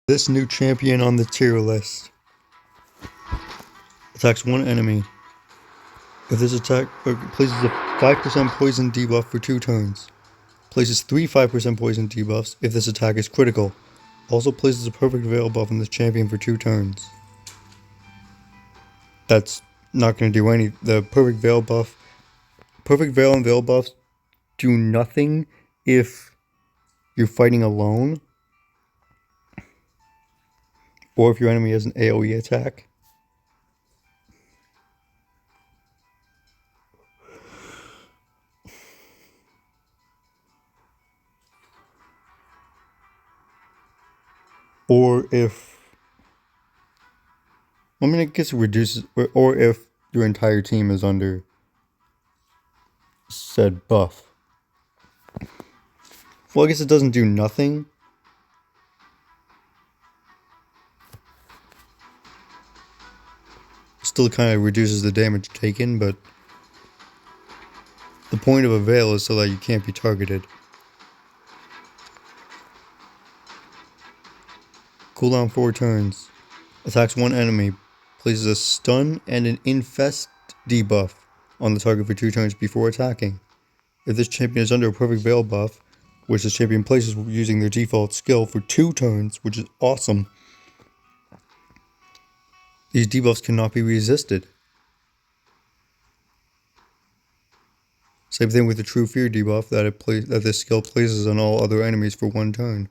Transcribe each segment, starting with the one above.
This new champion on the tier list attacks one enemy. If this attack places a 5% poison debuff for 2 turns. Places 3 5% poison debuffs if this attack is critical. Also places a perfect veil buff on this champion for 2 turns. That's not going to do any. The perfect veil buff. Perfect veil and veil buffs do nothing if you're fighting alone. Or if your enemy has an AoE attack. Or if, I mean, I guess it reduces, or if your entire team is under said buff. Well, I guess it doesn't do nothing. Still kind of reduces the damage taken, but the point of a veil is so that you can't be targeted. Cooldown 4 turns. Attacks one enemy. Places a stun and an infest debuff on the target for 2 turns before attacking. If this champion is under a perfect veil buff, which this champion places using their default skill for 2 turns, which is awesome, these debuffs cannot be resisted. Same thing with the True Fear debuff that this skill places on all other enemies for 1 turn.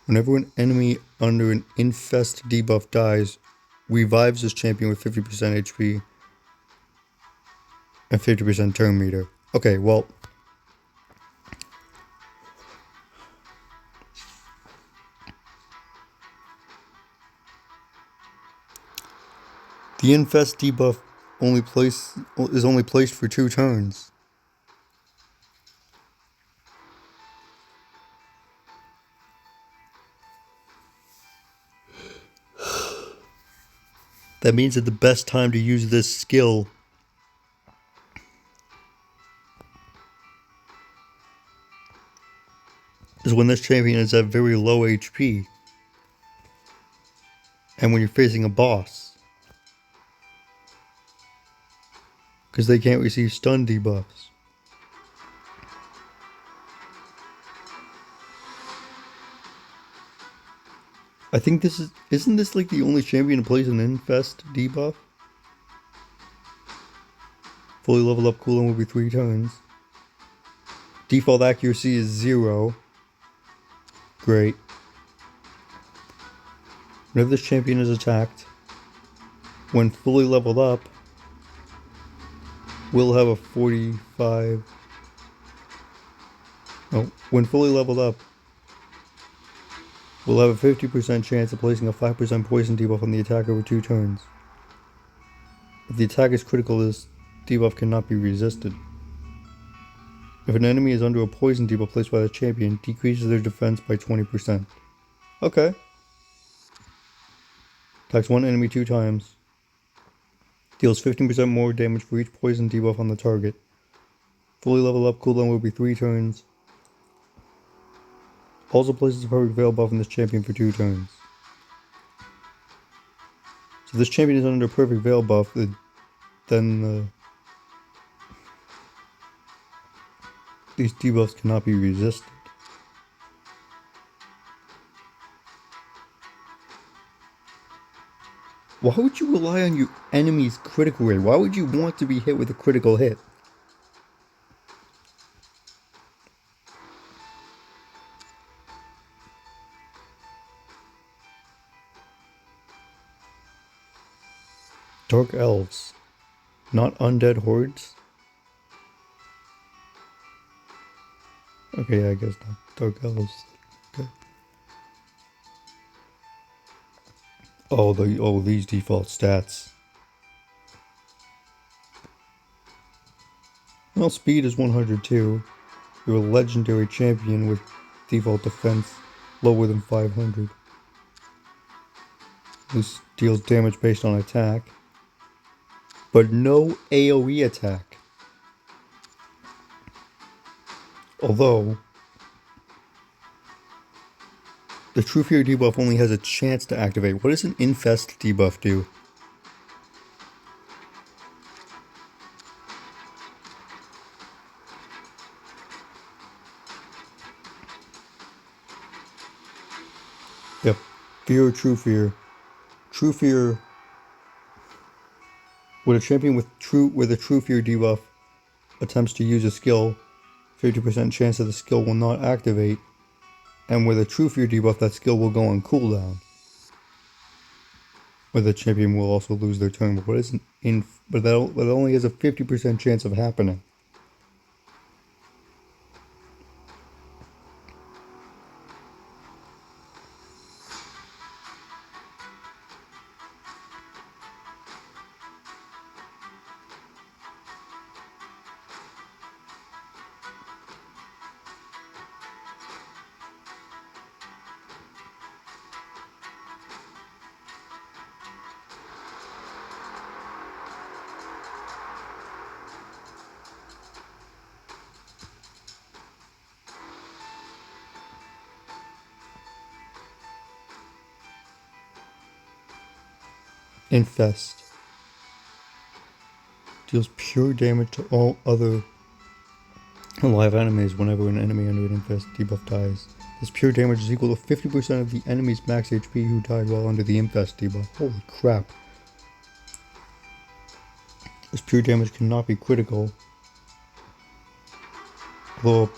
Whenever an enemy under an infest debuff dies, revives this champion with 50% HP and 50% turn meter. Okay, well, the infest debuff is only placed for 2 turns. That means that the best time to use this skill is when this champion is at very low HP and when you're facing a boss, because they can't receive stun debuffs. I think isn't this like the only champion to place an infest debuff? Fully leveled up cooldown will be 3 turns. Default accuracy is 0. Great. Whenever this champion is attacked, when fully leveled up, will have a 45... Oh, when fully leveled up, will have a 50% chance of placing a 5% poison debuff on the attack over 2 turns. If the attack is critical, this debuff cannot be resisted. If an enemy is under a poison debuff placed by the champion, decreases their defense by 20%. Okay. Attacks one enemy 2 times. Deals 15% more damage for each poison debuff on the target. Fully leveled up cooldown will be 3 turns. Also places a perfect veil buff on this champion for 2 turns. So if this champion is under a perfect veil buff, then these debuffs cannot be resisted. Why would you rely on your enemy's critical rate? Why would you want to be hit with a critical hit? Dark elves, not undead hordes? Okay, I guess not. Dark elves. Okay. Oh, these default stats. Well, speed is 102. You're a legendary champion with default defense lower than 500. This deals damage based on attack, but no AoE attack. Although, The True Fear debuff only has a chance to activate. What does an Infest debuff do? Yep. Fear or True Fear. True Fear. When a champion with a True Fear debuff attempts to use a skill, 50% chance that the skill will not activate. And with a True Fear debuff, that skill will go on cooldown. Or the champion will also lose their turn. But what is but that only has a 50% chance of happening. Infest. Deals pure damage to all other live enemies whenever an enemy under an Infest debuff dies. This pure damage is equal to 50% of the enemy's max HP who died while under the Infest debuff. Holy crap. This pure damage cannot be critical. Although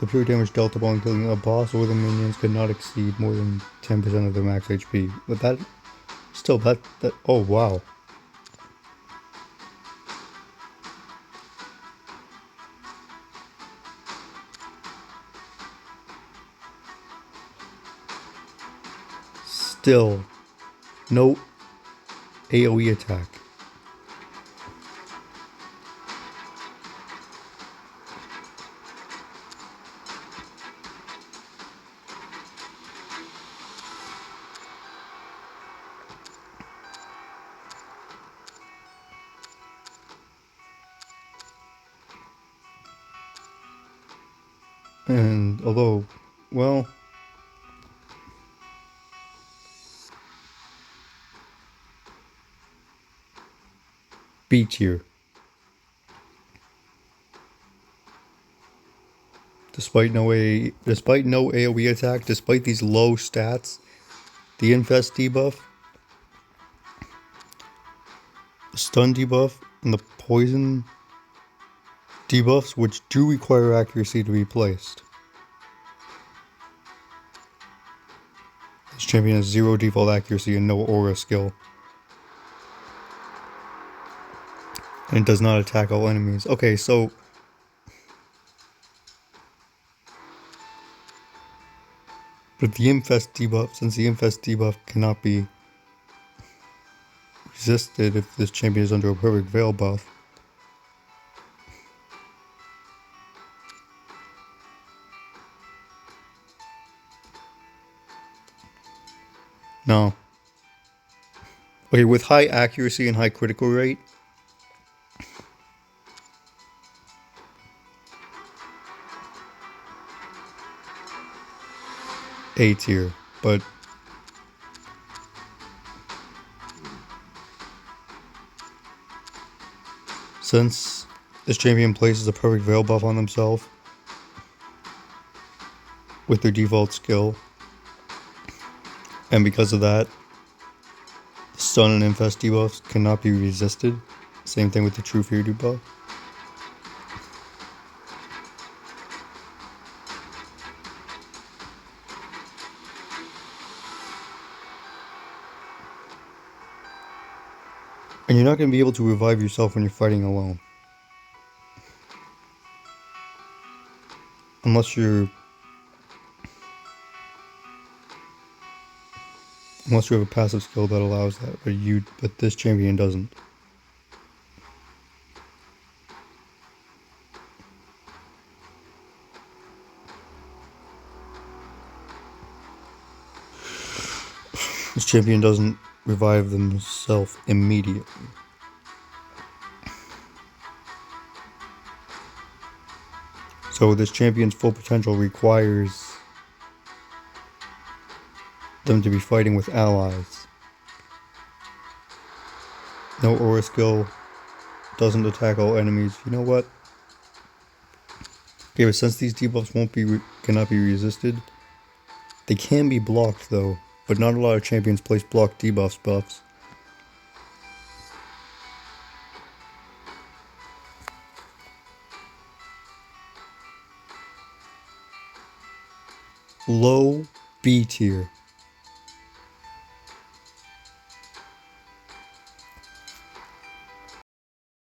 the pure damage dealt upon killing a boss or the minions could not exceed more than 10% of their max HP. But that... Still, that... Oh, wow. Still, no AoE attack. And although, well, B tier. Despite no AoE attack, despite these low stats, the Infest debuff, the stun debuff, and the poison debuffs, which do require accuracy to be placed. This champion has 0 default accuracy and no aura skill. And it does not attack all enemies. Okay, so... But the Infest debuff, since the Infest debuff cannot be resisted if this champion is under a perfect veil buff. No. Okay, with high accuracy and high critical rate, A tier, but since this champion places a perfect veil buff on themselves with their default skill, and because of that, stun and infest debuffs cannot be resisted. Same thing with the True Fear debuff. And you're not going to be able to revive yourself when you're fighting alone. Unless you have a passive skill that allows that, but this champion doesn't. This champion doesn't revive themselves immediately. So this champion's full potential requires them to be fighting with allies. No aura skill, doesn't attack all enemies. You know what? Okay, but since these debuffs cannot be resisted, they can be blocked though, but not a lot of champions place block debuffs buffs. Low B tier.